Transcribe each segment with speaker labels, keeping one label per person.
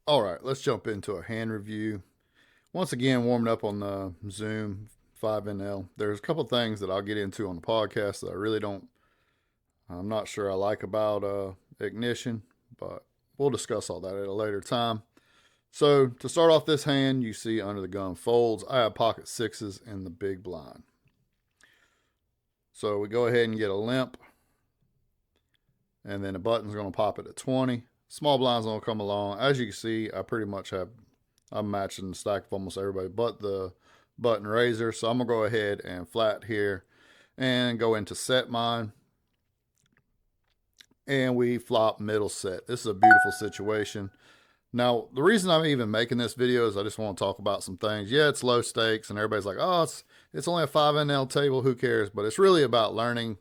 Speaker 1: All right, let's jump into a hand review. Once again, warming up on the Zoom 5NL. There's a couple things that I'll get into on the podcast that I really don't, I'm not sure I like about Ignition, but we'll discuss all that at a later time. So to start off this hand, you see under the gun folds, I have pocket sixes in the big blind. So we go ahead and get a limp, and then the button's going to pop it at 20. Small blind's going to come along. As you can see, I'm matching the stack of almost everybody but the button raiser. So I'm going to go ahead and flat here and go into set mine. And we flop middle set. This is a beautiful situation. Now, the reason I'm even making this video is I just want to talk about some things. Yeah, it's low stakes, and everybody's like, oh, it's only a 5NL table, who cares? But it's really about learning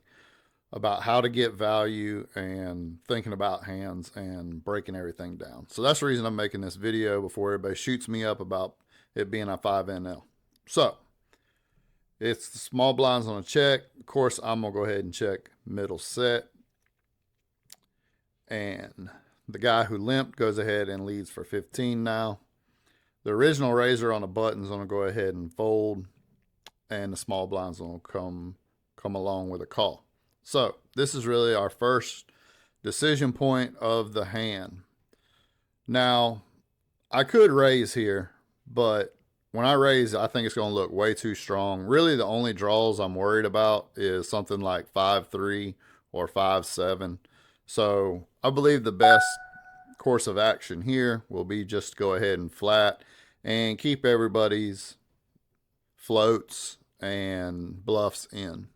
Speaker 1: about how to get value and thinking about hands and breaking everything down. So that's the reason I'm making this video before everybody shoots me up about it being a 5NL. So, it's the small blinds on a check. Of course, I'm going to go ahead and check middle set. And the guy who limped goes ahead and leads for 15 now. The original raiser on the button's going to go ahead and fold, and the small blind's going to come along with a call. So this is really our first decision point of the hand. Now, I could raise here, but when I raise, I think it's going to look way too strong. Really, the only draws I'm worried about is something like 5-3 or 5-7. So I believe the best course of action here will be just go ahead and flat and keep everybody's floats and bluffs in.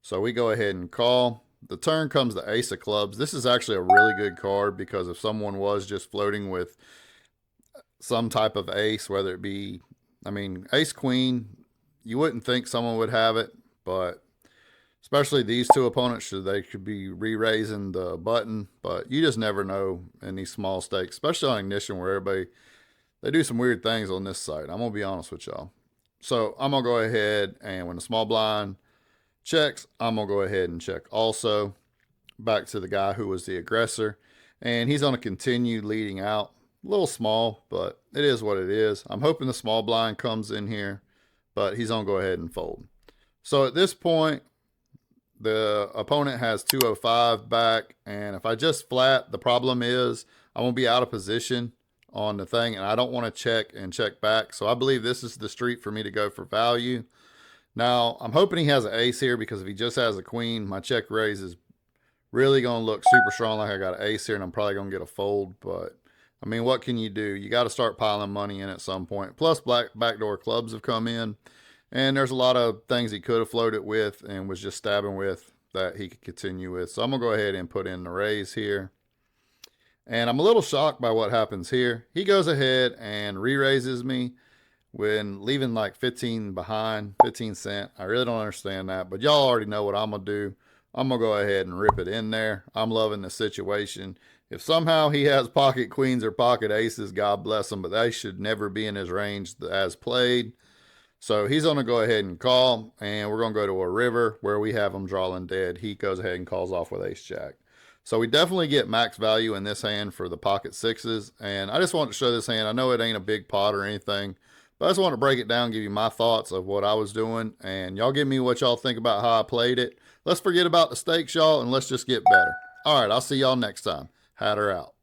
Speaker 1: So we go ahead and call. The turn comes the ace of clubs. This is actually a really good card because if someone was just floating with some type of ace, whether it be, ace queen, you wouldn't think someone would have it, but especially these two opponents, they could be re-raising the button, but you just never know in these small stakes, especially on Ignition where they do some weird things on this side. I'm going to be honest with y'all. So I'm going to go ahead, and when the small blind checks, I'm going to go ahead and check also. Back to the guy who was the aggressor, and he's going to continue leading out. A little small, but it is what it is. I'm hoping the small blind comes in here, but he's going to go ahead and fold. So at this point, the opponent has 205 back, and if I just flat, the problem is I won't be out of position on the thing, and I don't want to check and check back. So I believe this is the street for me to go for value. Now, I'm hoping he has an ace here, because if he just has a queen, my check raise is really going to look super strong like I got an ace here, and I'm probably going to get a fold. But, what can you do? You got to start piling money in at some point. Plus, backdoor clubs have come in. And there's a lot of things he could have floated with and was just stabbing with that he could continue with. So I'm going to go ahead and put in the raise here. And I'm a little shocked by what happens here. He goes ahead and re-raises me when leaving like 15 behind, 15 cent. I really don't understand that. But y'all already know what I'm going to do. I'm going to go ahead and rip it in there. I'm loving the situation. If somehow he has pocket queens or pocket aces, God bless him. But they should never be in his range as played. So he's going to go ahead and call, and we're going to go to a river where we have him drawing dead. He goes ahead and calls off with ace jack. So we definitely get max value in this hand for the pocket sixes, and I just wanted to show this hand. I know it ain't a big pot or anything, but I just want to break it down, give you my thoughts of what I was doing, and y'all give me what y'all think about how I played it. Let's forget about the stakes, y'all, and let's just get better. All right, I'll see y'all next time. Hatter out.